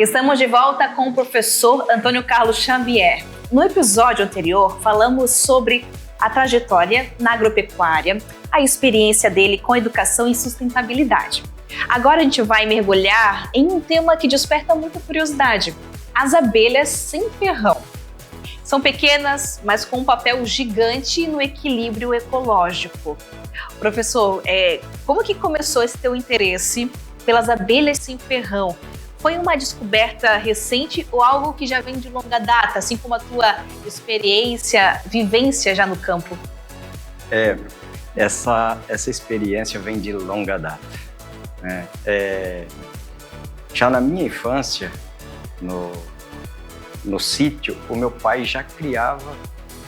Estamos de volta com o professor Antônio Carlos Xavier. No episódio anterior, falamos sobre a trajetória na agropecuária, a experiência dele com educação e sustentabilidade. Agora a gente vai mergulhar em um tema que desperta muita curiosidade: as abelhas sem ferrão. São pequenas, mas com um papel gigante no equilíbrio ecológico. Professor, como que começou esse teu interesse pelas abelhas sem ferrão? Foi uma descoberta recente ou algo que já vem de longa data, assim como a tua experiência, vivência já no campo? Essa experiência vem de longa data, né? Já na minha infância, no sítio, o meu pai já criava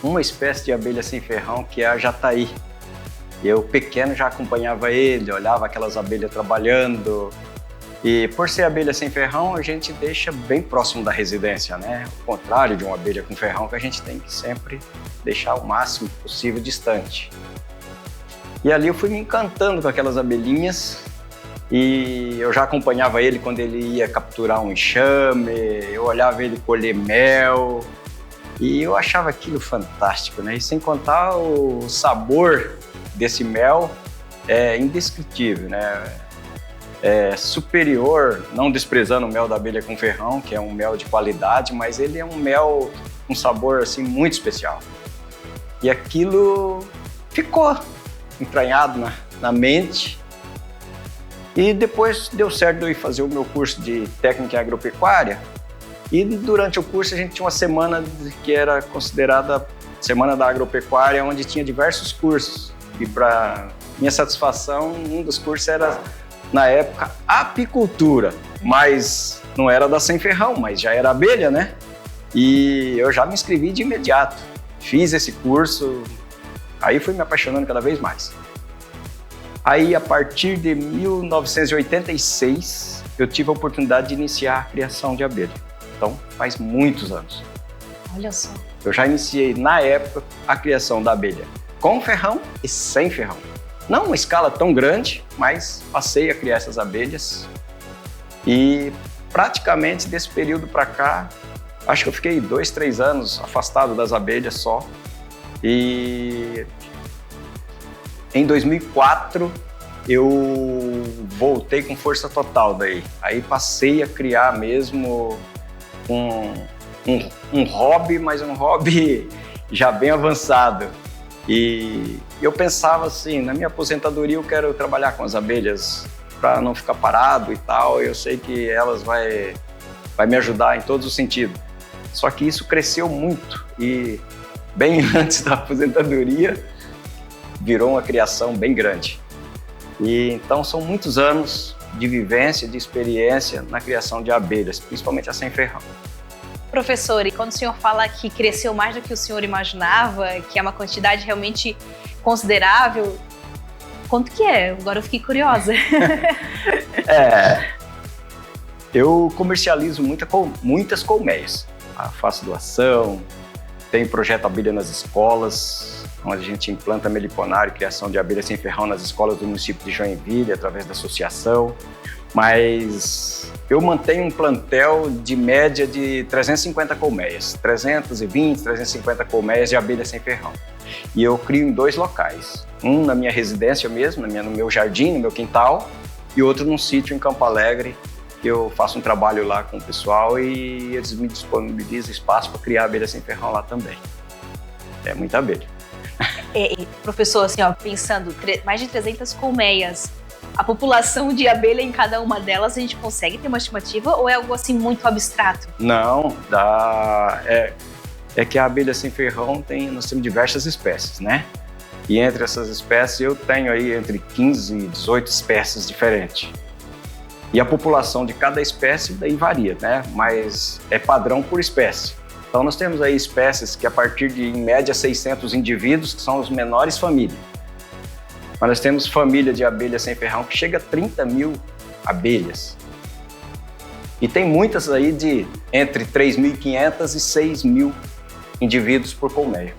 uma espécie de abelha sem ferrão, que é a jataí. Eu, pequeno, já acompanhava ele, olhava aquelas abelhas trabalhando. E por ser abelha sem ferrão, a gente deixa bem próximo da residência, né? Ao contrário de uma abelha com ferrão, que a gente tem que sempre deixar o máximo possível distante. E ali eu fui me encantando com aquelas abelhinhas, e eu já acompanhava ele quando ele ia capturar um enxame, eu olhava ele colher mel, e eu achava aquilo fantástico, né? E sem contar o sabor desse mel é indescritível, né? É superior, não desprezando o mel da abelha com ferrão, que é um mel de qualidade, mas ele é um mel com sabor assim muito especial. E aquilo ficou entranhado na mente. E depois deu certo de eu ir fazer o meu curso de técnica em agropecuária. E durante o curso a gente tinha uma semana que era considerada Semana da Agropecuária, onde tinha diversos cursos. E para minha satisfação, um dos cursos era, na época, apicultura, mas não era da sem ferrão, mas já era abelha, né? E eu já me inscrevi de imediato, fiz esse curso, aí fui me apaixonando cada vez mais. Aí, a partir de 1986, eu tive a oportunidade de iniciar a criação de abelha. Então, faz muitos anos. Olha só. Eu já iniciei, na época, a criação da abelha com ferrão e sem ferrão. Não uma escala tão grande, mas passei a criar essas abelhas. E praticamente desse período para cá, acho que eu fiquei 2, 3 anos afastado das abelhas só. E em 2004 eu voltei com força total daí. Aí passei a criar mesmo um hobby, mas um hobby já bem avançado. E eu pensava assim, na minha aposentadoria eu quero trabalhar com as abelhas para não ficar parado e tal. Eu sei que elas vai me ajudar em todos os sentidos. Só que isso cresceu muito e bem antes da aposentadoria virou uma criação bem grande. E então são muitos anos de vivência, de experiência na criação de abelhas, principalmente as sem ferrão. Professor, e quando o senhor fala que cresceu mais do que o senhor imaginava, que é uma quantidade realmente considerável, quanto que é? Agora eu fiquei curiosa. Eu comercializo muitas colmeias. Faço doação, tenho projeto Abelha nas escolas, onde a gente implanta meliponário e criação de abelhas sem ferrão nas escolas do município de Joinville, através da associação. Mas eu mantenho um plantel de média de 350 colmeias, 320, 350 colmeias de abelha sem ferrão. E eu crio em 2 locais, um na minha residência mesmo, no meu jardim, no meu quintal, e outro num sítio em Campo Alegre, que eu faço um trabalho lá com o pessoal e eles me disponibilizam espaço para criar abelha sem ferrão lá também. É muita abelha. Professor, assim, pensando, mais de 300 colmeias, a população de abelha em cada uma delas, a gente consegue ter uma estimativa ou é algo assim muito abstrato? Não, é que a abelha sem ferrão nós temos diversas espécies, né? E entre essas espécies eu tenho aí entre 15 e 18 espécies diferentes. E a população de cada espécie daí varia, né? Mas é padrão por espécie. Então nós temos aí espécies que a partir de, em média, 600 indivíduos, que são as menores famílias. Mas nós temos família de abelha sem ferrão que chega a 30 mil abelhas. E tem muitas aí de entre 3.500 e 6.000 indivíduos por colmeia.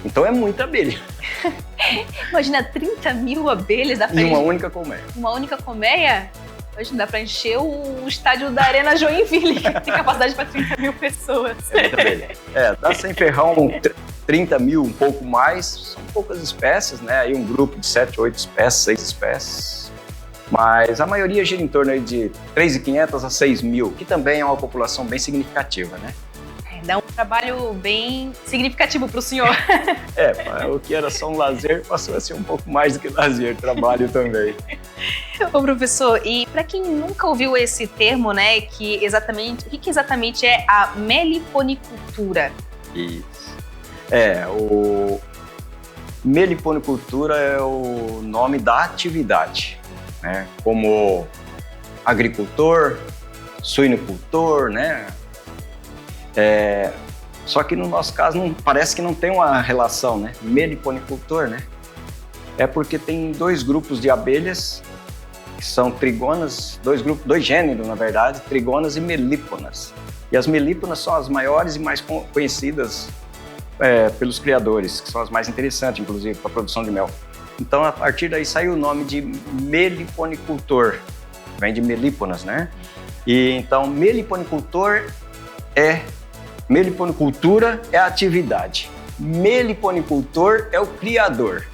Então é muita abelha. Imagina 30 mil abelhas da frente. Em uma única colmeia. Uma única colmeia? Hoje dá para encher o estádio da Arena Joinville, que tem capacidade para 30 mil pessoas. Dá sem ferrão 30 mil, um pouco mais, são poucas espécies, né? Aí um grupo de 7, 8 espécies, 6 espécies. Mas a maioria gira em torno aí de 3.500 a 6 mil, que também é uma população bem significativa, né? Dá um trabalho bem significativo para o senhor. O que era só um lazer passou a ser um pouco mais do que lazer, trabalho também. Ô, professor, e para quem nunca ouviu esse termo, né, o que exatamente é a meliponicultura? Isso. O meliponicultura é o nome da atividade, né? Como agricultor, suinocultor, né? Só que no nosso caso parece que não tem uma relação, né? Meliponicultor, né? É porque tem dois grupos de abelhas que são trigonas, dois gêneros, na verdade, trigonas e melíponas. E as melíponas são as maiores e mais conhecidas pelos criadores, que são as mais interessantes, inclusive, para a produção de mel. Então, a partir daí saiu o nome de meliponicultor, vem de melíponas, né? E então, meliponicultura é a atividade, meliponicultor é o criador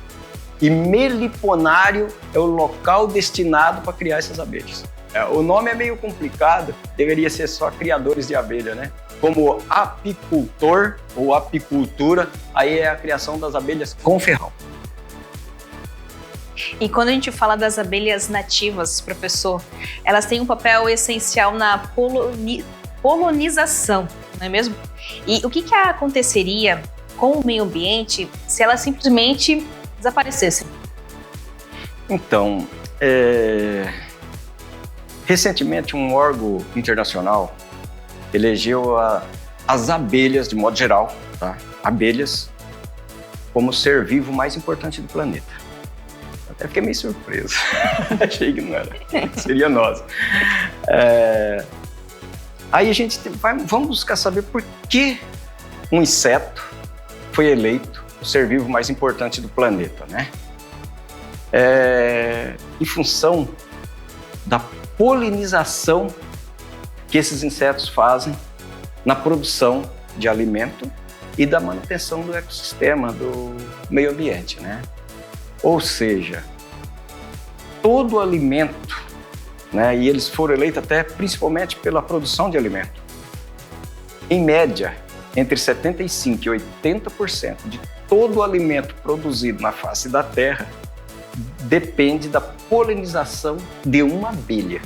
e meliponário é o local destinado para criar essas abelhas. O nome é meio complicado, deveria ser só criadores de abelha, né? Como apicultor ou apicultura, aí é a criação das abelhas com ferrão. E quando a gente fala das abelhas nativas, professor, elas têm um papel essencial na polinização, não é mesmo? E o que aconteceria com o meio ambiente se elas simplesmente desaparecessem? Então, recentemente um órgão internacional elegeu as abelhas, de modo geral, tá? Abelhas, como o ser vivo mais importante do planeta. Até fiquei meio surpreso, achei que não era, seria nós. Aí a gente vamos buscar saber por que um inseto foi eleito o ser vivo mais importante do planeta, né? Em função da polinização que esses insetos fazem na produção de alimento e da manutenção do ecossistema, do meio ambiente, né? Ou seja, todo alimento, né, e eles foram eleitos até principalmente pela produção de alimento. Em média, entre 75% e 80% de todo o alimento produzido na face da Terra depende da polinização de uma abelha,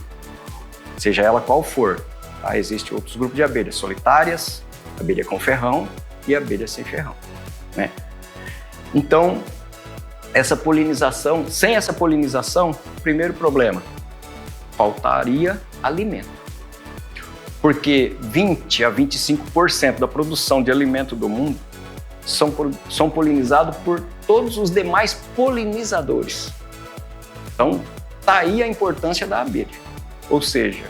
seja ela qual for. Tá? Existem outros grupos de abelhas solitárias, abelha com ferrão e abelha sem ferrão, né? Então, sem essa polinização, primeiro problema, faltaria alimento. Porque 20% a 25% da produção de alimento do mundo são polinizados por todos os demais polinizadores. Então, está aí a importância da abelha. Ou seja,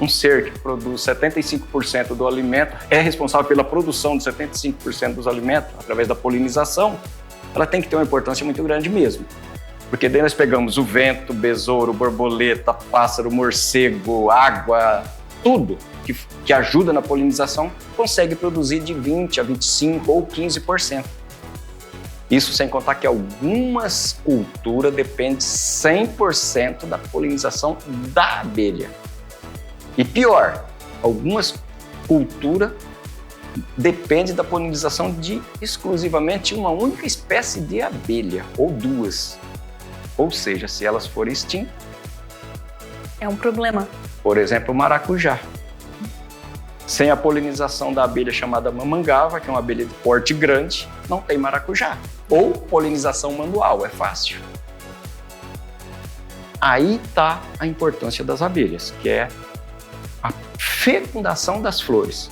um ser que produz 75% do alimento, é responsável pela produção de 75% dos alimentos através da polinização, ela tem que ter uma importância muito grande mesmo. Porque daí nós pegamos o vento, besouro, borboleta, pássaro, morcego, água, tudo que ajuda na polinização, consegue produzir de 20% a 25% ou 15%. Isso sem contar que algumas culturas dependem 100% da polinização da abelha. E pior, algumas culturas dependem da polinização de exclusivamente uma única espécie de abelha, ou duas. Ou seja, se elas forem extintas... É um problema. Por exemplo, o maracujá. Sem a polinização da abelha chamada mamangava, que é uma abelha de porte grande, não tem maracujá. Ou polinização manual, é fácil. Aí está a importância das abelhas, que é a fecundação das flores.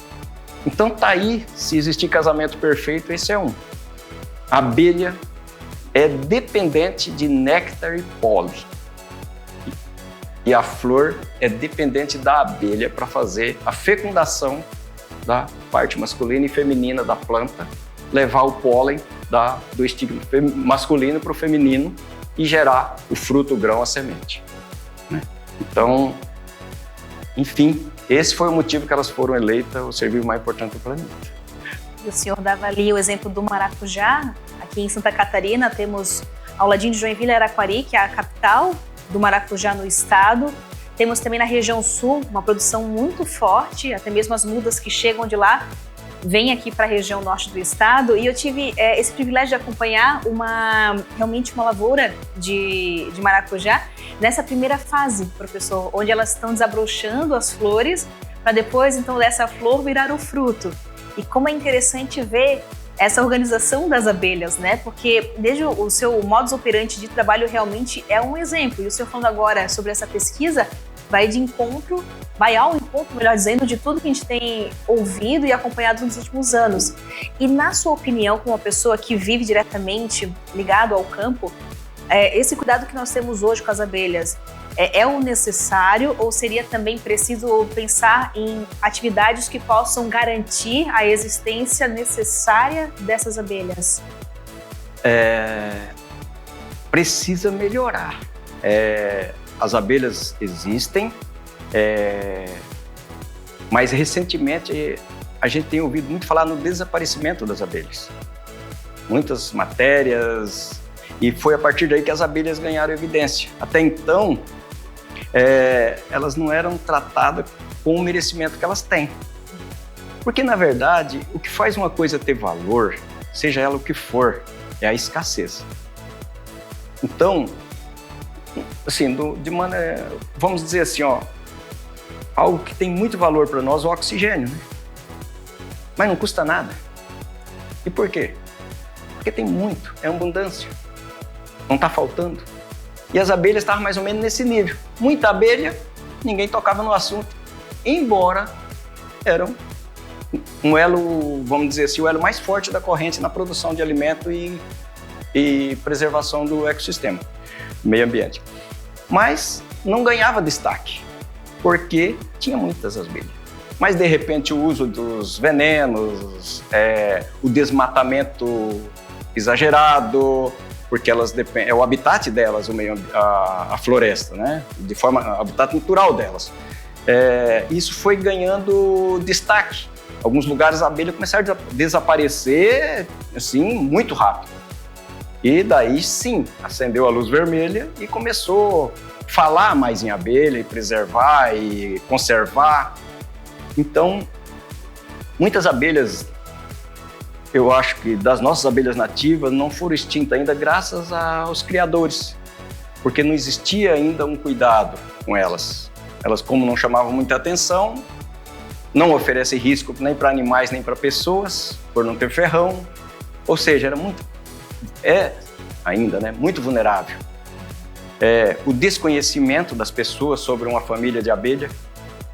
Então tá aí, se existir casamento perfeito, esse é um. A abelha é dependente de néctar e pólen. E a flor é dependente da abelha para fazer a fecundação da parte masculina e feminina da planta, levar o pólen do estigma masculino para o feminino e gerar o fruto, o grão, a semente. Então, Enfim, esse foi o motivo que elas foram eleitas o ser vivo mais importante do planeta. E o senhor dava ali o exemplo do maracujá. Aqui em Santa Catarina temos, ao ladinho de Joinville, Araquari, que é a capital do maracujá no estado. Temos também na região sul uma produção muito forte, até mesmo as mudas que chegam de lá vêm aqui para a região norte do estado. E eu tive esse privilégio de acompanhar realmente uma lavoura de maracujá nessa primeira fase, professor, onde elas estão desabrochando as flores para depois, então, dessa flor virar o fruto. E como é interessante ver essa organização das abelhas, né? Porque desde o seu modus operandi de trabalho realmente é um exemplo. E o senhor falando agora sobre essa pesquisa vai ao encontro, melhor dizendo, de tudo que a gente tem ouvido e acompanhado nos últimos anos. E na sua opinião, como uma pessoa que vive diretamente ligado ao campo, esse cuidado que nós temos hoje com as abelhas é o necessário ou seria também preciso pensar em atividades que possam garantir a existência necessária dessas abelhas? Precisa melhorar. As abelhas existem, mas recentemente a gente tem ouvido muito falar no desaparecimento das abelhas. Muitas matérias, e foi a partir daí que as abelhas ganharam evidência. Até então, elas não eram tratadas com o merecimento que elas têm. Porque, na verdade, o que faz uma coisa ter valor, seja ela o que for, é a escassez. Então, assim, vamos dizer assim, algo que tem muito valor para nós é o oxigênio, né? Mas não custa nada. E por quê? Porque tem muito, é abundância. Não está faltando. E as abelhas estavam mais ou menos nesse nível. Muita abelha, ninguém tocava no assunto. Embora eram um elo, vamos dizer assim, o elo mais forte da corrente na produção de alimento e preservação do ecossistema, do meio ambiente. Mas não ganhava destaque, porque tinha muitas abelhas. Mas, de repente, o uso dos venenos, o desmatamento exagerado, porque elas é o habitat delas, a floresta, né? De forma, o habitat natural delas. Isso foi ganhando destaque. Alguns lugares a abelha começaram a desaparecer assim, muito rápido. E daí sim, acendeu a luz vermelha e começou a falar mais em abelha, e preservar e conservar. Então, muitas abelhas, eu acho que das nossas abelhas nativas, não foram extintas ainda graças aos criadores, porque não existia ainda um cuidado com elas. Elas, como não chamavam muita atenção, não oferecem risco nem para animais nem para pessoas, por não ter ferrão, ou seja, ainda, né, muito vulnerável. O desconhecimento das pessoas sobre uma família de abelha,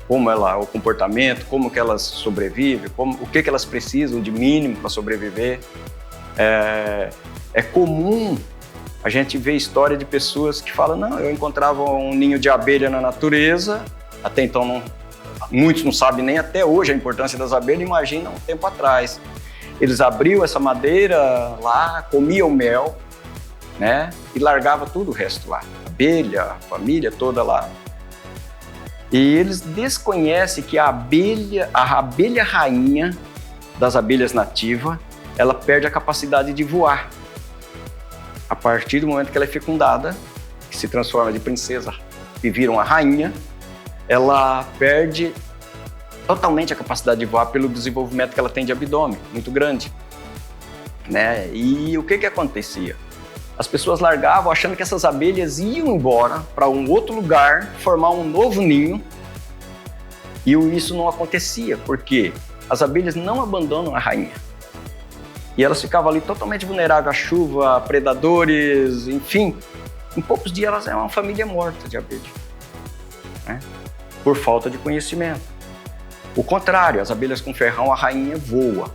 como o comportamento, como que elas sobrevivem, o que elas precisam de mínimo para sobreviver. É comum a gente ver história de pessoas que falam, não, eu encontrava um ninho de abelha na natureza, até então muitos não sabem nem até hoje a importância das abelhas, imagina um tempo atrás. Eles abriam essa madeira lá, comiam mel, né, e largava tudo o resto lá, abelha, a família toda lá. E eles desconhecem que a abelha rainha das abelhas nativas, ela perde a capacidade de voar. A partir do momento que ela é fecundada, que se transforma de princesa e vira uma rainha, ela perde totalmente a capacidade de voar pelo desenvolvimento que ela tem de abdômen, muito grande, né? E o que acontecia? As pessoas largavam achando que essas abelhas iam embora para um outro lugar, formar um novo ninho, e isso não acontecia, porque as abelhas não abandonam a rainha. E elas ficavam ali totalmente vulneráveis à chuva, a predadores, enfim. Em poucos dias elas eram uma família morta de abelha, né? Por falta de conhecimento. O contrário, as abelhas com ferrão, a rainha voa.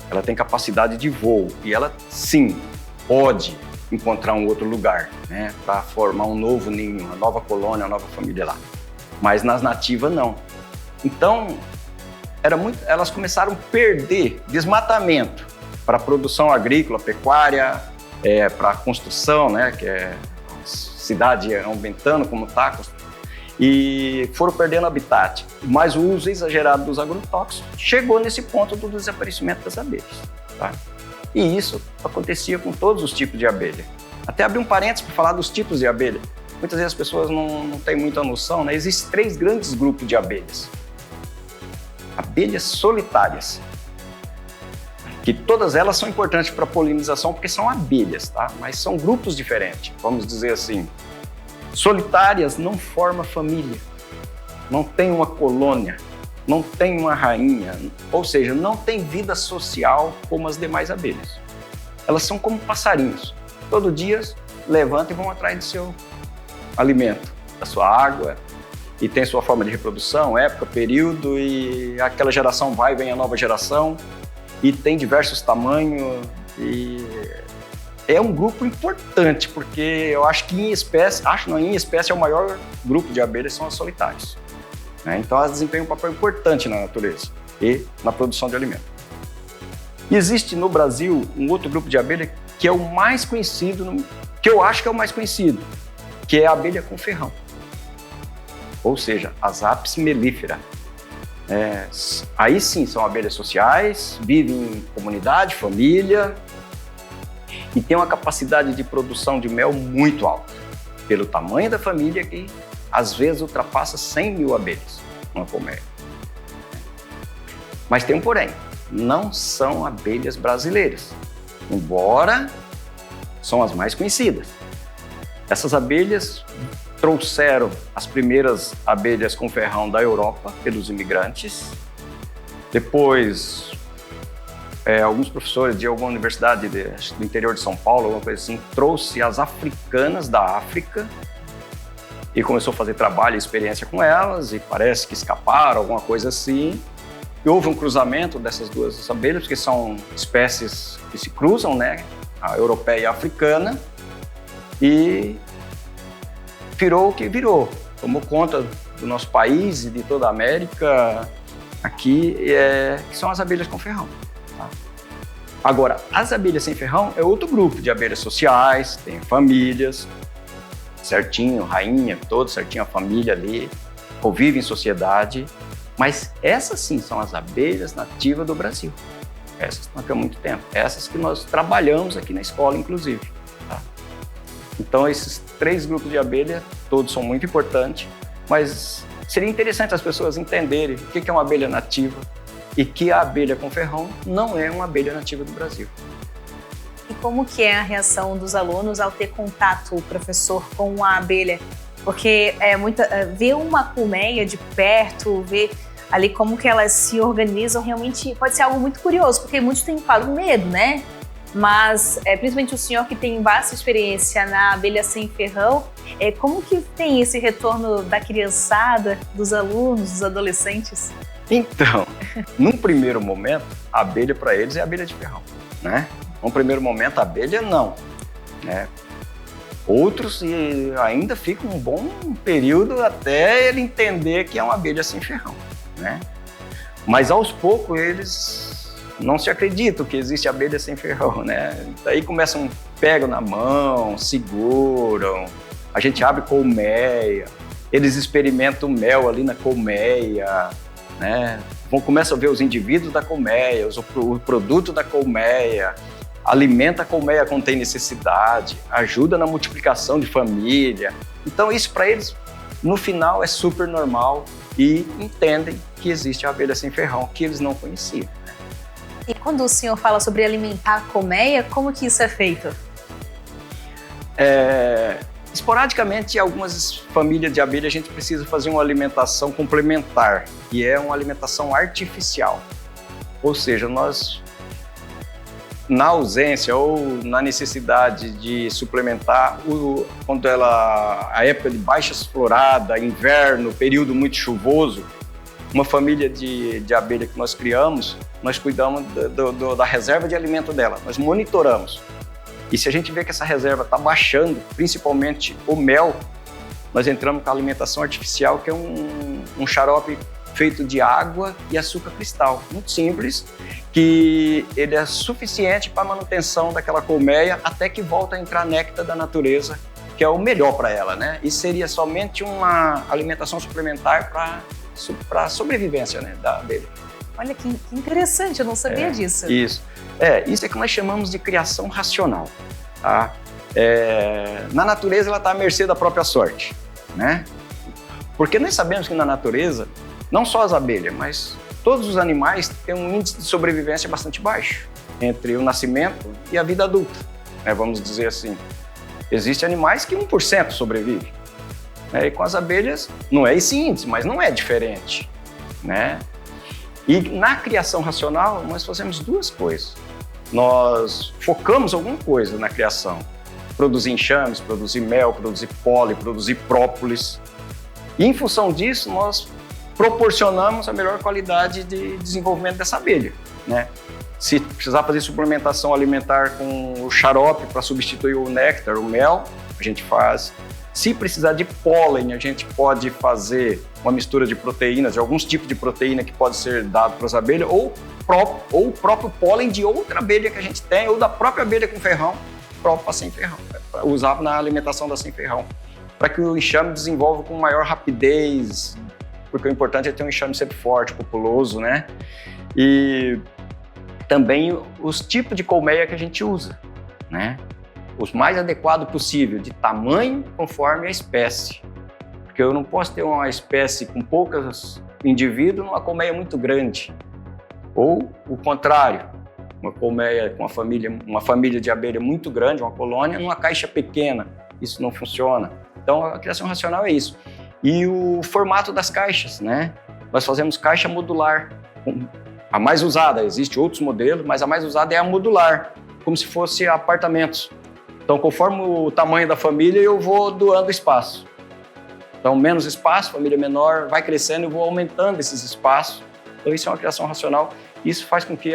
Ela tem capacidade de voo e ela, sim, pode encontrar um outro lugar, né, para formar um novo ninho, uma nova colônia, uma nova família lá. Mas nas nativas, não. Então, elas começaram a perder desmatamento para a produção agrícola, pecuária, para a construção, né, que é a cidade aumentando como está. e foram perdendo habitat. Mas o uso exagerado dos agrotóxicos chegou nesse ponto do desaparecimento das abelhas. Tá? E isso acontecia com todos os tipos de abelha. Até abrir um parênteses para falar dos tipos de abelha. Muitas vezes as pessoas não têm muita noção, né? Existem 3 grandes grupos de abelhas. Abelhas solitárias, que todas elas são importantes para a polinização porque são abelhas, tá? Mas são grupos diferentes, vamos dizer assim. Solitárias não formam família, não tem uma colônia, não tem uma rainha, ou seja, não tem vida social como as demais abelhas. Elas são como passarinhos, todo dia levantam e vão atrás do seu alimento, da sua água, e tem sua forma de reprodução, época, período, e aquela geração vai e vem a nova geração, e tem diversos tamanhos, e é um grupo importante, porque eu acho que em espécie é o maior grupo de abelhas, são as solitárias. Né? Então elas desempenham um papel importante na natureza e na produção de alimento. E existe no Brasil um outro grupo de abelha que é o mais conhecido, que eu acho que é o mais conhecido, que é a abelha com ferrão. Ou seja, as Apis mellifera. Aí sim são abelhas sociais, vivem em comunidade, família e tem uma capacidade de produção de mel muito alta, pelo tamanho da família que às vezes ultrapassa 100 mil abelhas numa colmeia. Mas tem um porém, não são abelhas brasileiras, embora são as mais conhecidas. Essas abelhas trouxeram as primeiras abelhas com ferrão da Europa pelos imigrantes. Depois, alguns professores de alguma universidade do interior de São Paulo, alguma coisa assim, trouxe as africanas da África e começou a fazer trabalho e experiência com elas e parece que escaparam, alguma coisa assim. E houve um cruzamento dessas duas abelhas, porque são espécies que se cruzam, né? A europeia e a africana, e virou o que virou, tomou conta do nosso país e de toda a América aqui, que são as abelhas com ferrão. Tá? Agora, as abelhas sem ferrão é outro grupo de abelhas sociais, tem famílias, certinho, rainha, todo certinho, a família ali, convive em sociedade, mas essas sim são as abelhas nativas do Brasil. Essas estão aqui há muito tempo, essas que nós trabalhamos aqui na escola, inclusive. Tá? Então, esses 3 grupos de abelha, todos são muito importantes, mas seria interessante as pessoas entenderem o que é uma abelha nativa e que a abelha com ferrão não é uma abelha nativa do Brasil. E como que é a reação dos alunos ao ter contato, o professor, com uma abelha? Porque ver uma colmeia de perto, ver ali como que elas se organizam, realmente pode ser algo muito curioso, porque muitos têm, claro, medo, né? Mas, principalmente o senhor que tem vasta experiência na abelha sem ferrão, como que tem esse retorno da criançada, dos alunos, dos adolescentes? Então, num primeiro momento, a abelha para eles é a abelha de ferrão, né? Num primeiro momento, a abelha não, né? Outros ainda ficam um bom período até ele entender que é uma abelha sem ferrão, né? Mas aos poucos eles não se acreditam que existe abelha sem ferrão, né? Daí pegam na mão, seguram, a gente abre colmeia, eles experimentam o mel ali na colmeia, né? Começam a ver os indivíduos da colmeia, o produto da colmeia, alimenta a colmeia quando tem necessidade, ajuda na multiplicação de família. Então isso para eles, no final, é super normal e entendem que existe a abelha sem ferrão, que eles não conheciam. E quando o senhor fala sobre alimentar a colmeia, como que isso é feito? Esporadicamente, em algumas famílias de abelha, a gente precisa fazer uma alimentação complementar, e é uma alimentação artificial. Ou seja, nós, na ausência ou na necessidade de suplementar, quando a época de baixas floradas, inverno, período muito chuvoso, uma família de abelha que nós criamos, nós cuidamos da reserva de alimento dela, nós monitoramos. E se a gente vê que essa reserva está baixando, principalmente o mel, nós entramos com a alimentação artificial, que é um xarope feito de água e açúcar cristal, muito simples, que ele é suficiente para a manutenção daquela colmeia até que volta a entrar néctar da natureza, que é o melhor para ela, né? E seria somente uma alimentação suplementar para a sobrevivência, né, da abelha. Olha que interessante, eu não sabia disso. Isso. Isso é que nós chamamos de criação racional, tá? Na natureza ela está à mercê da própria sorte, né? Porque nós sabemos que na natureza, não só as abelhas, mas todos os animais têm um índice de sobrevivência bastante baixo entre o nascimento e a vida adulta, né? Vamos dizer assim. Existem animais que 1% sobrevivem, né? E com as abelhas não é esse índice, mas não é diferente, né? E na criação racional nós fazemos duas coisas. Nós focamos alguma coisa na criação. Produzir enxames, produzir mel, produzir pólen, produzir própolis. E em função disso, nós proporcionamos a melhor qualidade de desenvolvimento dessa abelha, né? Se precisar fazer suplementação alimentar com o xarope para substituir o néctar, o mel, a gente faz. Se precisar de pólen, a gente pode fazer uma mistura de proteínas, de alguns tipos de proteína que pode ser dado para as abelhas, ou o próprio pólen de outra abelha que a gente tem, ou da própria abelha com ferrão, próprio para sem ferrão, para usar na alimentação da sem ferrão, para que o enxame desenvolva com maior rapidez, porque o importante é ter um enxame sempre forte, populoso, né? E também os tipos de colmeia que a gente usa, né? Os mais adequados possível, de tamanho conforme a espécie. Porque eu não posso ter uma espécie com poucos indivíduos numa colmeia muito grande. Ou o contrário, uma colmeia com uma família de abelha muito grande, uma colônia, numa caixa pequena. Isso não funciona. Então a criação racional é isso. E o formato das caixas, né? Nós fazemos caixa modular. A mais usada, existem outros modelos, mas a mais usada é a modular, como se fosse apartamentos. Então, conforme o tamanho da família, eu vou doando espaço. Então, menos espaço, família menor, vai crescendo e eu vou aumentando esses espaços. Então, isso é uma criação racional. Isso faz com que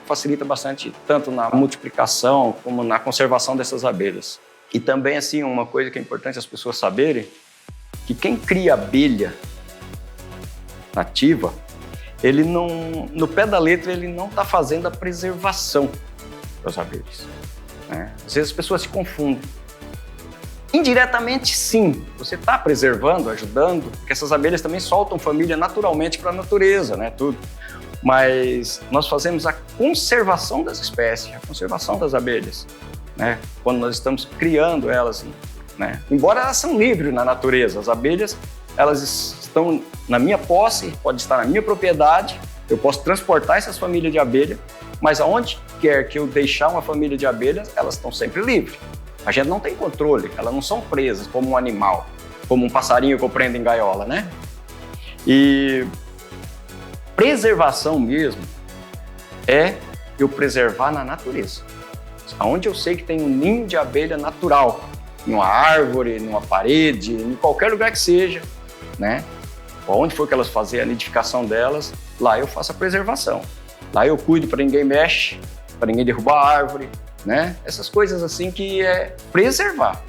facilita bastante, tanto na multiplicação como na conservação dessas abelhas. E também, assim, uma coisa que é importante as pessoas saberem, que quem cria abelha nativa, ele não, no pé da letra, ele não está fazendo a preservação das abelhas. Às vezes as pessoas se confundem. Indiretamente, sim, você está preservando, ajudando, porque essas abelhas também soltam família naturalmente para a natureza, né, tudo. Mas nós fazemos a conservação das espécies, a conservação das abelhas, né, quando nós estamos criando elas, né. Embora elas são livres na natureza, as abelhas, elas estão na minha posse, pode estar na minha propriedade, eu posso transportar essas famílias de abelha, mas aonde quer que eu deixar uma família de abelhas, elas estão sempre livres. A gente não tem controle, elas não são presas como um animal, como um passarinho que eu prendo em gaiola, né? E preservação mesmo é eu preservar na natureza. Aonde eu sei que tem um ninho de abelha natural, em uma árvore, numa parede, em qualquer lugar que seja, né? Onde for que elas fazem a nidificação delas, lá eu faço a preservação. Lá eu cuido para ninguém mexe, para ninguém derrubar a árvore, né? Essas coisas assim que é preservar.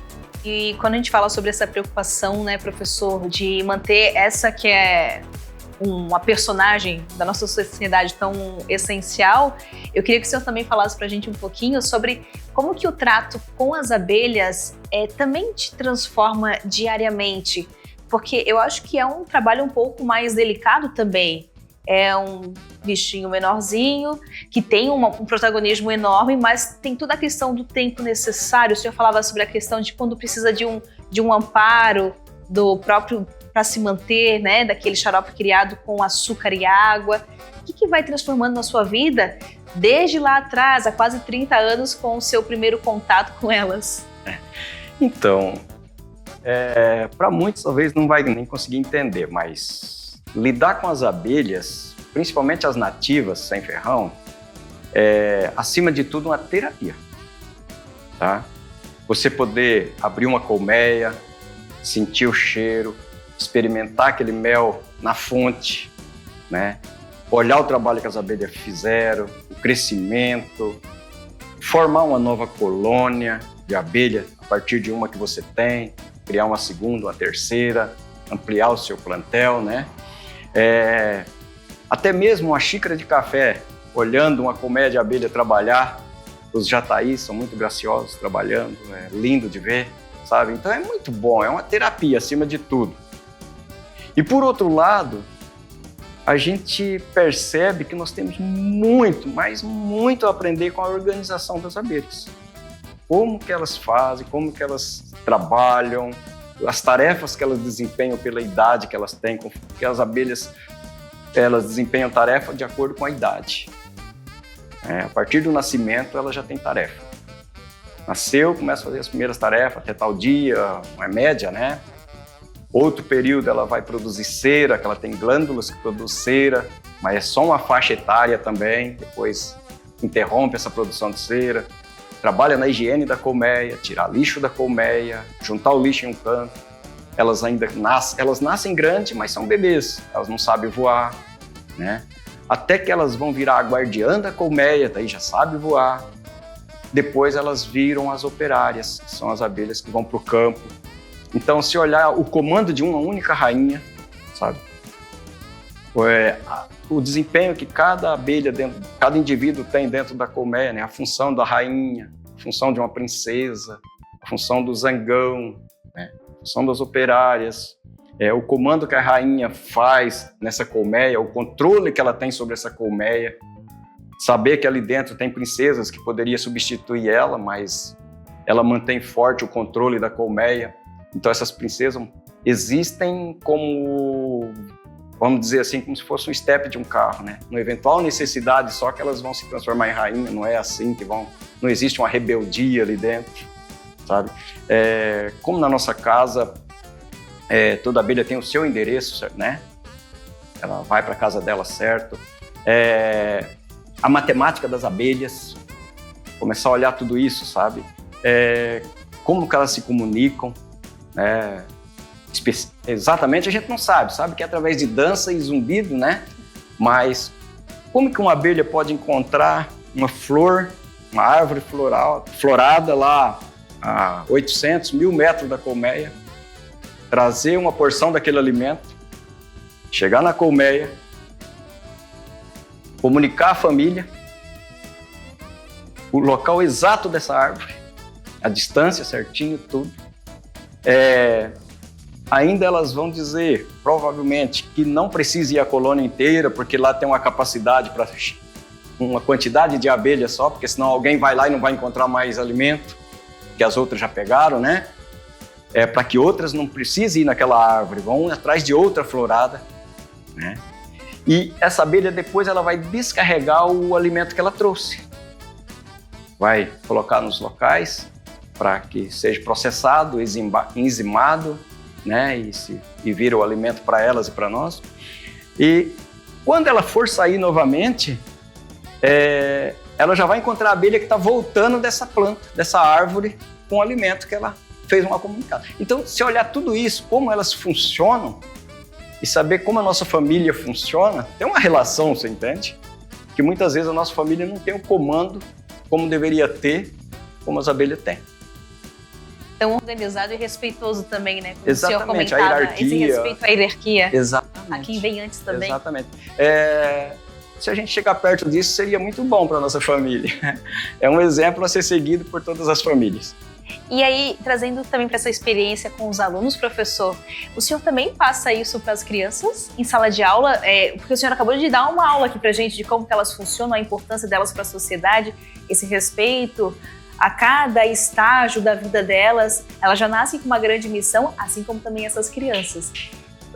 E quando a gente fala sobre essa preocupação, né, professor, de manter essa que é uma personagem da nossa sociedade tão essencial, eu queria que o senhor também falasse para a gente um pouquinho sobre como que o trato com as abelhas também te transforma diariamente, porque eu acho que é um trabalho um pouco mais delicado também. É um bichinho menorzinho, que tem um protagonismo enorme, mas tem toda a questão do tempo necessário. O senhor falava sobre a questão de quando precisa de um amparo do próprio para se manter, né, daquele xarope criado com açúcar e água. O que vai transformando na sua vida desde lá atrás, há quase 30 anos, com o seu primeiro contato com elas? Então, para muitos talvez não vai nem conseguir entender, mas lidar com as abelhas, principalmente as nativas, sem ferrão, é, acima de tudo, uma terapia. Tá? Você poder abrir uma colmeia, sentir o cheiro, experimentar aquele mel na fonte, né? Olhar o trabalho que as abelhas fizeram, o crescimento, formar uma nova colônia de abelha a partir de uma que você tem, criar uma segunda, uma terceira, ampliar o seu plantel, né? Até mesmo uma xícara de café, olhando uma colmeia de abelha trabalhar, os jataís são muito graciosos trabalhando, é lindo de ver, sabe? Então é muito bom, é uma terapia acima de tudo. E por outro lado, a gente percebe que nós temos muito, mas muito a aprender com a organização das abelhas. Como que elas fazem, como que elas trabalham, as tarefas que elas desempenham pela idade que elas têm, porque as abelhas elas desempenham tarefa de acordo com a idade. A partir do nascimento, ela já tem tarefa. Nasceu, começa a fazer as primeiras tarefas, até tal dia, uma média, né? Outro período ela vai produzir cera, que ela tem glândulas que produzem cera, mas é só uma faixa etária também, depois interrompe essa produção de cera. Trabalha na higiene da colmeia, tirar lixo da colmeia, juntar o lixo em um canto. Elas ainda nascem grandes, mas são bebês, elas não sabem voar, né? Até que elas vão virar a guardiã da colmeia, daí já sabe voar. Depois elas viram as operárias, que são as abelhas que vão para o campo. Então, se olhar o comando de uma única rainha, sabe? O desempenho que cada abelha, cada indivíduo tem dentro da colmeia, né? A função da rainha, a função de uma princesa, a função do zangão, né? A função das operárias, o comando que a rainha faz nessa colmeia, o controle que ela tem sobre essa colmeia, saber que ali dentro tem princesas que poderia substituir ela, mas ela mantém forte o controle da colmeia. Então essas princesas existem como, vamos dizer assim, como se fosse um step de um carro, né? No eventual necessidade só que elas vão se transformar em rainha, não é assim que vão, não existe uma rebeldia ali dentro, sabe? Como na nossa casa, toda abelha tem o seu endereço, né? Ela vai para a casa dela certo. A matemática das abelhas, começar a olhar tudo isso, sabe? Como que elas se comunicam, exatamente a gente não sabe que é através de dança e zumbido, né? Mas como que uma abelha pode encontrar uma flor, uma árvore florada lá a 800, 1000 metros da colmeia, trazer uma porção daquele alimento, chegar na colmeia, comunicar à família o local exato dessa árvore, a distância certinho, tudo. Ainda elas vão dizer, provavelmente, que não precisa ir a colônia inteira, porque lá tem uma capacidade para uma quantidade de abelhas só, porque senão alguém vai lá e não vai encontrar mais alimento, que as outras já pegaram, né? Para que outras não precisem ir naquela árvore, vão atrás de outra florada, né? E essa abelha depois ela vai descarregar o alimento que ela trouxe. Vai colocar nos locais para que seja processado, enzimado, né? E vira o alimento para elas e para nós. E quando ela for sair novamente, ela já vai encontrar a abelha que está voltando dessa planta, dessa árvore, com o alimento que ela fez uma comunicada. Então, se olhar tudo isso, como elas funcionam, e saber como a nossa família funciona, tem uma relação, você entende? Que muitas vezes a nossa família não tem o comando como deveria ter, como as abelhas têm. Tão organizado e respeitoso também, né? Como exatamente, a hierarquia. Esse respeito à hierarquia. Exatamente. A quem vem antes também. Exatamente. Se a gente chegar perto disso, seria muito bom para a nossa família. É um exemplo a ser seguido por todas as famílias. E aí, trazendo também para essa experiência com os alunos, professor, o senhor também passa isso para as crianças em sala de aula? Porque o senhor acabou de dar uma aula aqui para a gente de como que elas funcionam, a importância delas para a sociedade, esse respeito a cada estágio da vida delas. Elas já nascem com uma grande missão, assim como também essas crianças.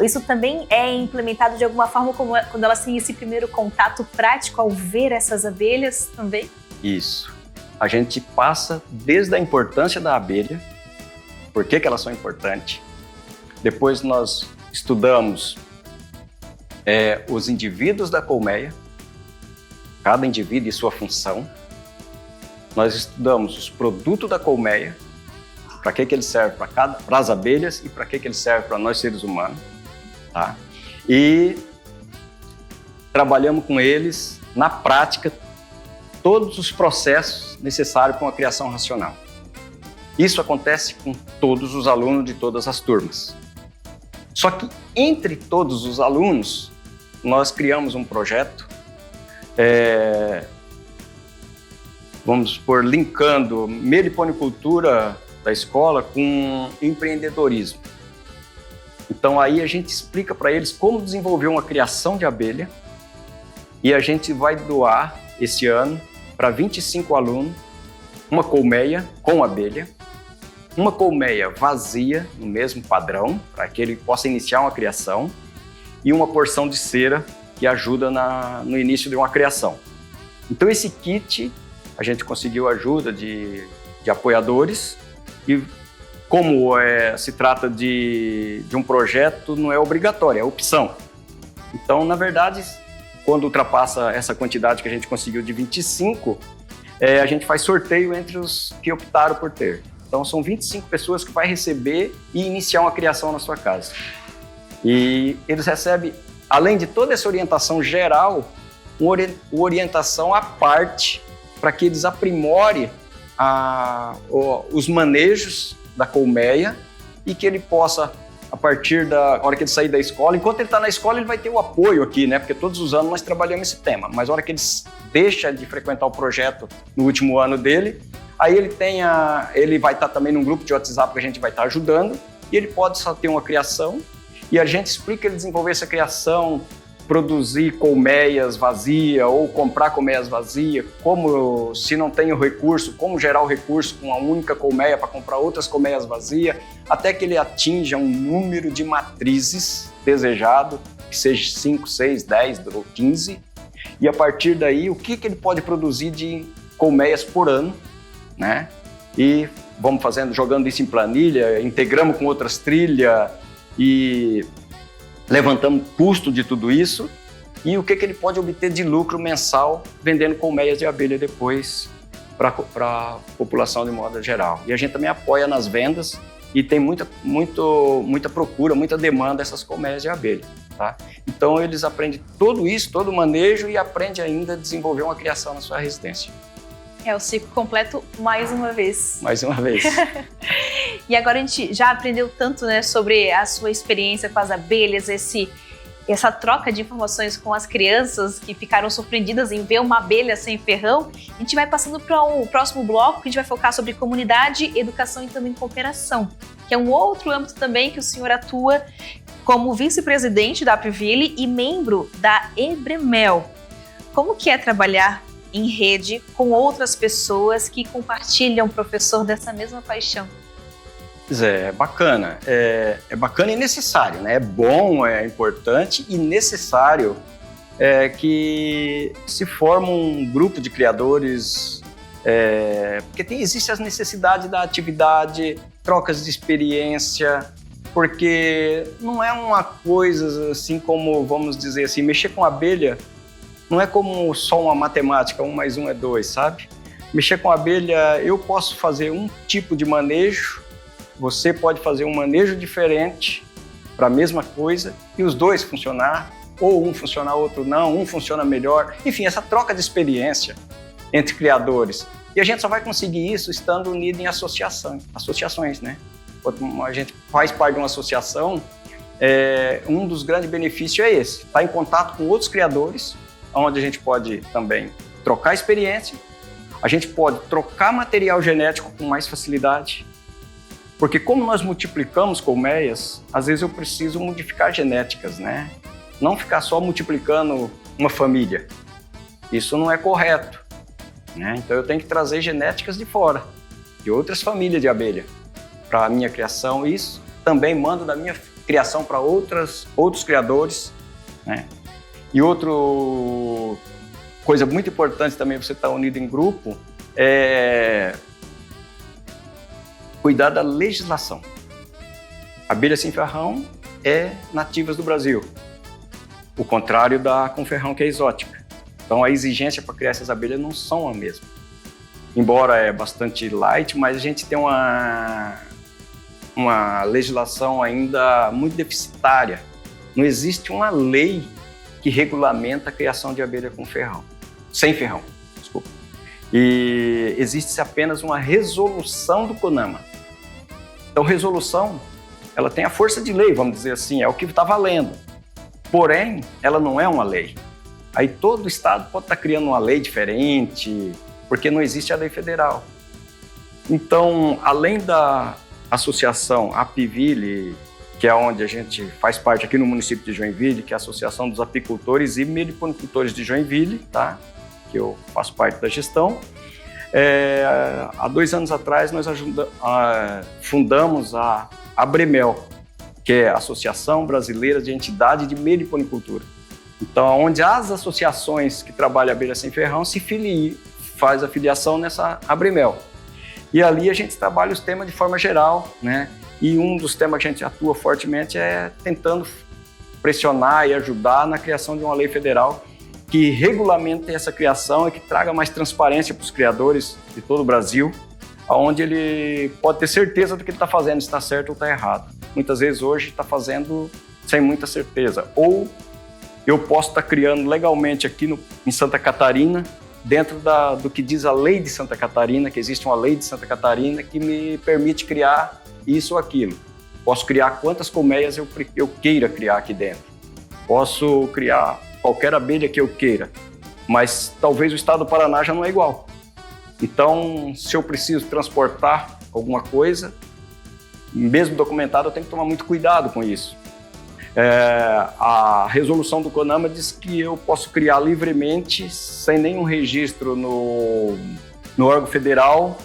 Isso também é implementado de alguma forma quando elas têm esse primeiro contato prático ao ver essas abelhas também? Isso. A gente passa desde a importância da abelha, por que elas são importantes. Depois nós estudamos os indivíduos da colmeia, cada indivíduo e sua função. Nós estudamos os produtos da colmeia, para que ele serve para as abelhas e para que ele serve para nós seres humanos. Tá? E trabalhamos com eles na prática todos os processos necessários para uma criação racional. Isso acontece com todos os alunos de todas as turmas. Só que entre todos os alunos, nós criamos um projeto, vamos supor, linkando meliponicultura da escola com empreendedorismo. Então aí a gente explica para eles como desenvolver uma criação de abelha e a gente vai doar esse ano para 25 alunos uma colmeia com abelha, uma colmeia vazia no mesmo padrão para que ele possa iniciar uma criação e uma porção de cera que ajuda no início de uma criação. Então esse kit a gente conseguiu ajuda de apoiadores e como se trata de um projeto, não é obrigatório, é opção. Então, na verdade, quando ultrapassa essa quantidade que a gente conseguiu de 25, a gente faz sorteio entre os que optaram por ter. Então, são 25 pessoas que vai receber e iniciar uma criação na sua casa. E eles recebem, além de toda essa orientação geral, uma orientação à parte para que eles aprimorem os manejos da colmeia e que ele possa, a partir da hora que ele sair da escola, enquanto ele está na escola, ele vai ter o apoio aqui, né? Porque todos os anos nós trabalhamos esse tema, mas a hora que ele deixa de frequentar o projeto no último ano dele, aí ele vai estar também num grupo de WhatsApp que a gente vai estar ajudando e ele pode só ter uma criação e a gente explica ele desenvolver essa criação, produzir colmeias vazias ou comprar colmeias vazias, como se não tem o recurso, como gerar o recurso com uma única colmeia para comprar outras colmeias vazias, até que ele atinja um número de matrizes desejado, que seja 5, 6, 10 ou 15, e a partir daí o que ele pode produzir de colmeias por ano, né? E vamos jogando isso em planilha, integramos com outras trilhas e levantamos o custo de tudo isso e o que ele pode obter de lucro mensal vendendo colmeias de abelha depois para a população de modo geral. E a gente também apoia nas vendas e tem muita procura, muita demanda dessas colmeias de abelha. Tá? Então eles aprendem tudo isso, todo o manejo e aprendem ainda a desenvolver uma criação na sua residência. É o ciclo completo mais uma vez. Mais uma vez. E agora a gente já aprendeu tanto, né, sobre a sua experiência com as abelhas, essa troca de informações com as crianças que ficaram surpreendidas em ver uma abelha sem ferrão. A gente vai passando para o próximo bloco, que a gente vai focar sobre comunidade, educação e também cooperação, que é um outro âmbito também que o senhor atua como vice-presidente da Apiville e membro da Ebremel. Como que é trabalhar em rede com outras pessoas que compartilham, professor, dessa mesma paixão? É bacana. É bacana e necessário, né? É bom, é importante e necessário que se forme um grupo de criadores, porque existe as necessidades da atividade, trocas de experiência, porque não é uma coisa assim como, vamos dizer assim, mexer com abelha não é como só uma matemática, 1 mais 1 é 2, sabe? Mexer com abelha, eu posso fazer um tipo de manejo, você pode fazer um manejo diferente para a mesma coisa e os dois funcionar, ou um funcionar, outro não, um funciona melhor. Enfim, essa troca de experiência entre criadores. E a gente só vai conseguir isso estando unido em associações, né? Quando a gente faz parte de uma associação, um dos grandes benefícios é esse, estar em contato com outros criadores, onde a gente pode também trocar experiência, a gente pode trocar material genético com mais facilidade, porque como nós multiplicamos colmeias, às vezes eu preciso modificar genéticas, né? Não ficar só multiplicando uma família. Isso não é correto, né? Então eu tenho que trazer genéticas de fora, de outras famílias de abelha, para a minha criação. Isso também mando da minha criação para outros criadores, né? E outra coisa muito importante também você estar unido em grupo é cuidar da legislação. A abelha sem ferrão é nativa do Brasil, o contrário da com ferrão, que é exótica. Então a exigência para criar essas abelhas não são a mesma. Embora é bastante light, mas a gente tem uma legislação ainda muito deficitária. Não existe uma lei que regulamenta a criação de abelha com ferrão, sem ferrão, desculpa. E existe apenas uma resolução do CONAMA. Então, resolução, ela tem a força de lei, vamos dizer assim, é o que está valendo. Porém, ela não é uma lei. Aí todo estado pode estar criando uma lei diferente, porque não existe a lei federal. Então, além da associação Apiville, que é onde a gente faz parte aqui no município de Joinville, que é a Associação dos Apicultores e Meliponicultores de Joinville, tá? Que eu faço parte da gestão. Há 2 anos atrás, nós fundamos a Abremel, que é a Associação Brasileira de Entidade de Meliponicultura. Então, onde as associações que trabalham abelha sem ferrão se faz a filiação nessa Abremel. E ali a gente trabalha os temas de forma geral, né? E um dos temas que a gente atua fortemente é tentando pressionar e ajudar na criação de uma lei federal que regulamente essa criação e que traga mais transparência para os criadores de todo o Brasil, onde ele pode ter certeza do que ele está fazendo, se está certo ou está errado. Muitas vezes hoje está fazendo sem muita certeza. Ou eu posso estar criando legalmente aqui em Santa Catarina, dentro do que diz a lei de Santa Catarina, que existe uma lei de Santa Catarina que me permite criar isso ou aquilo. Posso criar quantas colmeias eu queira criar aqui dentro. Posso criar qualquer abelha que eu queira, mas talvez o estado do Paraná já não é igual. Então, se eu preciso transportar alguma coisa, mesmo documentado, eu tenho que tomar muito cuidado com isso. A resolução do CONAMA diz que eu posso criar livremente, sem nenhum registro no órgão federal,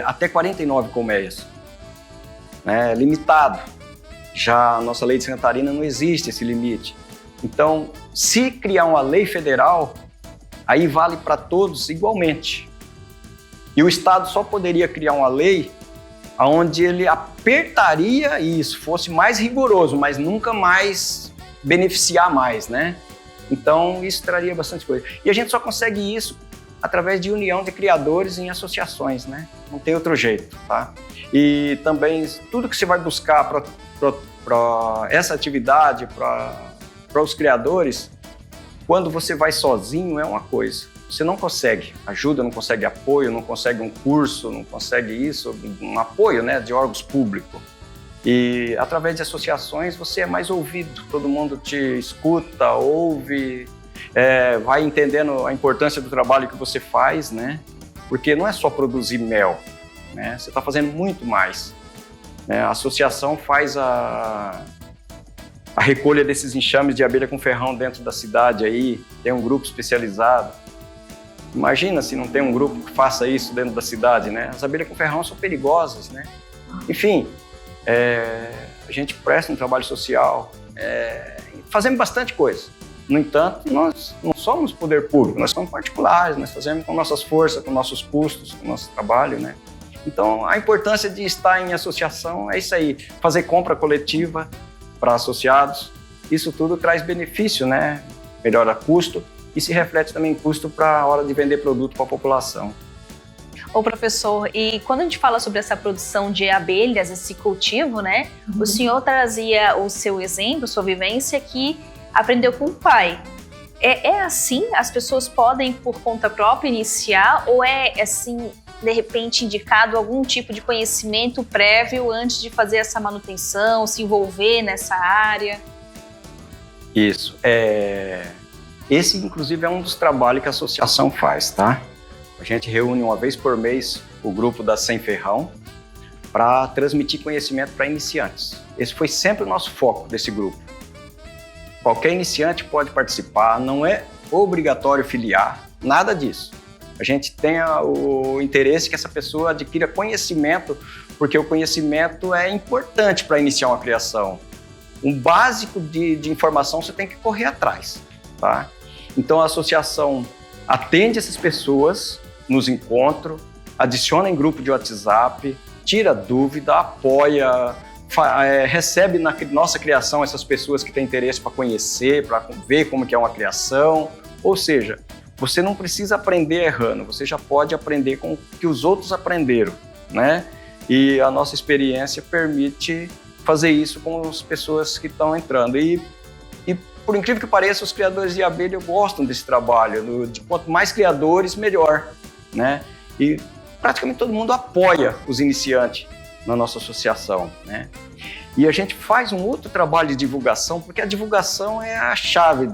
até 49 colmeias. Limitado. Já a nossa lei de Santa Catarina não existe esse limite. Então, se criar uma lei federal, aí vale para todos igualmente. E o Estado só poderia criar uma lei onde ele apertaria isso, fosse mais rigoroso, mas nunca mais beneficiar mais, né? Então, isso traria bastante coisa. E a gente só consegue isso através de união de criadores em associações, né? Não tem outro jeito, tá? E também, tudo que você vai buscar para essa atividade, para os criadores, quando você vai sozinho é uma coisa. Você não consegue ajuda, não consegue apoio, não consegue um curso, não consegue isso, um apoio, né, de órgãos públicos. E através de associações você é mais ouvido, todo mundo te escuta, ouve, vai entendendo a importância do trabalho que você faz, né? Porque não é só produzir mel, né? Você está fazendo muito mais. A associação faz a recolha desses enxames de abelha com ferrão dentro da cidade aí, tem um grupo especializado. Imagina se não tem um grupo que faça isso dentro da cidade, né? As abelhas com ferrão são perigosas, né? Enfim, a gente presta um trabalho social, fazemos bastante coisa. No entanto, nós não somos poder público, nós somos particulares, nós fazemos com nossas forças, com nossos custos, com nosso trabalho, né? Então, a importância de estar em associação é isso aí, fazer compra coletiva para associados, isso tudo traz benefício, né? Melhora custo e se reflete também em custo para a hora de vender produto para a população. Ô professor, e quando a gente fala sobre essa produção de abelhas, esse cultivo, né? O senhor trazia o seu exemplo, sua vivência que aprendeu com o pai. É assim? As pessoas podem, por conta própria, iniciar? Ou é, assim, de repente, indicado algum tipo de conhecimento prévio antes de fazer essa manutenção, se envolver nessa área? Isso. Esse, inclusive, é um dos trabalhos que a associação faz, tá? A gente reúne uma vez por mês o grupo da Sem Ferrão para transmitir conhecimento para iniciantes. Esse foi sempre o nosso foco desse grupo. Qualquer iniciante pode participar, não é obrigatório filiar, nada disso. A gente tem o interesse que essa pessoa adquira conhecimento, porque o conhecimento é importante para iniciar uma criação. Um básico de informação você tem que correr atrás, tá? Então a associação atende essas pessoas nos encontros, adiciona em grupo de WhatsApp, tira dúvida, apoia, recebe na nossa criação essas pessoas que têm interesse para conhecer, para ver como que é uma criação. Ou seja, você não precisa aprender errando, você já pode aprender com o que os outros aprenderam, né? E a nossa experiência permite fazer isso com as pessoas que estão entrando. E por incrível que pareça, os criadores de abelha gostam desse trabalho. De quanto mais criadores, melhor, né? E praticamente todo mundo apoia os iniciantes na nossa associação, né? E a gente faz um outro trabalho de divulgação, porque a divulgação é a chave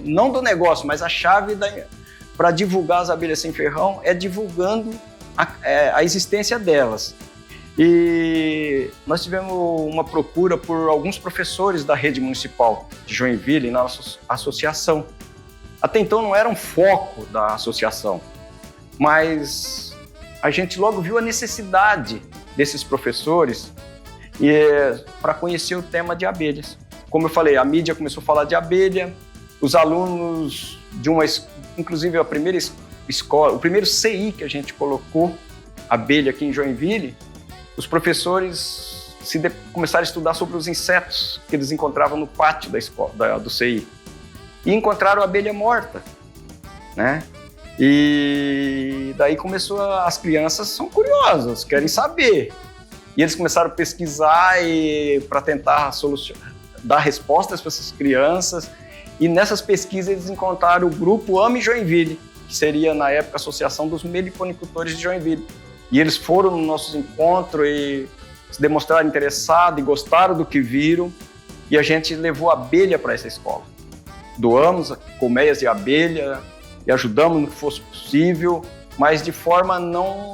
não do negócio, mas a chave para divulgar as abelhas sem ferrão é divulgando a existência delas. E nós tivemos uma procura por alguns professores da rede municipal de Joinville na nossa associação. Até então não era um foco da associação, mas a gente logo viu a necessidade desses professores para conhecer o tema de abelhas. Como eu falei, a mídia começou a falar de abelha, os alunos inclusive a primeira escola, o primeiro CI que a gente colocou, abelha aqui em Joinville, os professores começaram a estudar sobre os insetos que eles encontravam no pátio da escola, do CI. E encontraram a abelha morta, né? E daí as crianças são curiosas, querem saber. E eles começaram a pesquisar para tentar dar respostas para essas crianças. E nessas pesquisas eles encontraram o grupo AME Joinville, que seria na época a Associação dos Meliponicultores de Joinville. E eles foram no nosso encontro e se demonstraram interessados e gostaram do que viram. E a gente levou a abelha para essa escola. Doamos colmeias de abelha e ajudamos no que fosse possível, mas de forma não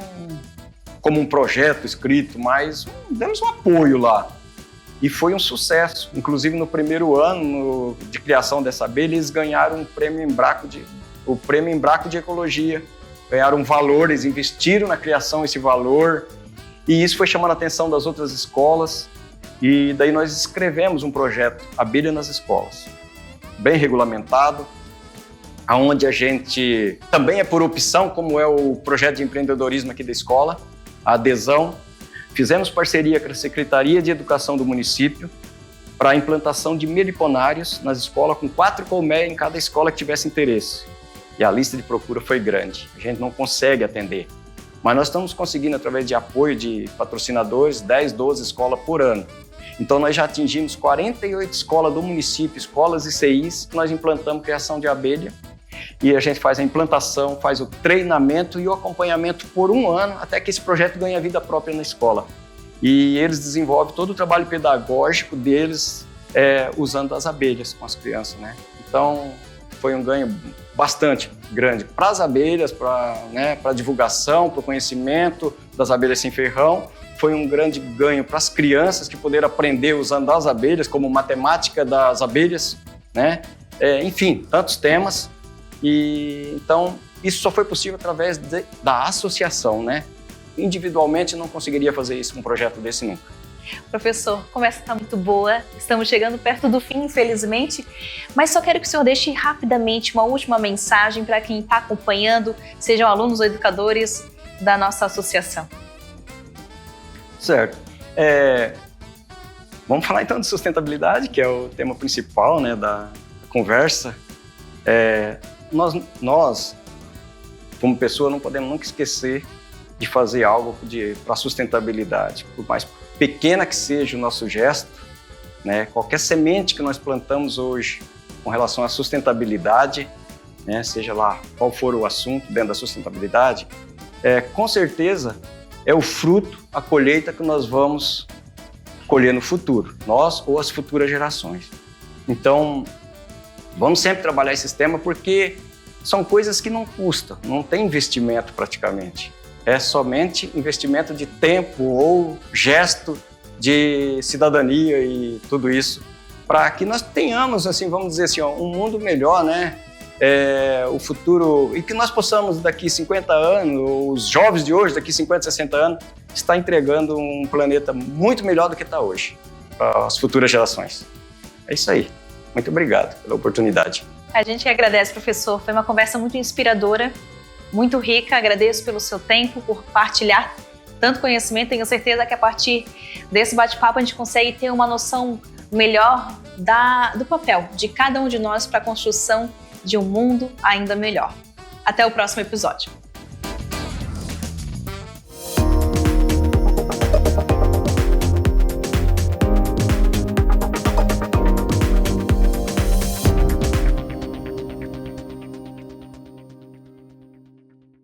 como um projeto escrito, mas demos um apoio lá. E foi um sucesso. Inclusive, no primeiro ano de criação dessa abelha, eles ganharam o prêmio Embraco de Ecologia. Ganharam um valor, eles investiram na criação esse valor, e isso foi chamando a atenção das outras escolas, e daí nós escrevemos um projeto, Abelha nas Escolas, bem regulamentado, onde a gente também é por opção, como é o projeto de empreendedorismo aqui da escola, a adesão. Fizemos parceria com a Secretaria de Educação do município para a implantação de meliponários nas escolas, com 4 colmeias em cada escola que tivesse interesse. E a lista de procura foi grande, a gente não consegue atender. Mas nós estamos conseguindo, através de apoio de patrocinadores, 10, 12 escolas por ano. Então nós já atingimos 48 escolas do município, escolas e CIs, que nós implantamos criação de abelha. E a gente faz a implantação, faz o treinamento e o acompanhamento por 1 ano, até que esse projeto ganhe vida própria na escola. E eles desenvolvem todo o trabalho pedagógico deles usando as abelhas com as crianças, né? Então foi um ganho bastante grande para as abelhas, para a divulgação, para o conhecimento das abelhas sem ferrão. Foi um grande ganho para as crianças que puderam aprender usando as abelhas, como matemática das abelhas, né? Enfim, tantos temas. E então isso só foi possível através da associação, né? Individualmente não conseguiria fazer isso, um projeto desse nunca. Professor, a conversa está muito boa, estamos chegando perto do fim, infelizmente, mas só quero que o senhor deixe rapidamente uma última mensagem para quem está acompanhando, sejam alunos ou educadores da nossa associação. Certo. Vamos falar então de sustentabilidade, que é o tema principal, né, da conversa. Nós, como pessoa, não podemos nunca esquecer de fazer algo para a sustentabilidade, por mais pequena que seja o nosso gesto, né? Qualquer semente que nós plantamos hoje com relação à sustentabilidade, né? Seja lá qual for o assunto dentro da sustentabilidade, com certeza é o fruto, a colheita que nós vamos colher no futuro, nós ou as futuras gerações. Então, vamos sempre trabalhar esse tema porque são coisas que não custam, não tem investimento praticamente. É somente investimento de tempo ou gesto de cidadania e tudo isso, para que nós tenhamos, assim, vamos dizer assim, um mundo melhor, né? O futuro, e que nós possamos daqui 50 anos, os jovens de hoje, daqui 50, 60 anos, estar entregando um planeta muito melhor do que está hoje, para as futuras gerações. É isso aí. Muito obrigado pela oportunidade. A gente que agradece, professor. Foi uma conversa muito inspiradora, muito rica. Agradeço pelo seu tempo, por partilhar tanto conhecimento. Tenho certeza que a partir desse bate-papo a gente consegue ter uma noção melhor do papel de cada um de nós para a construção de um mundo ainda melhor. Até o próximo episódio.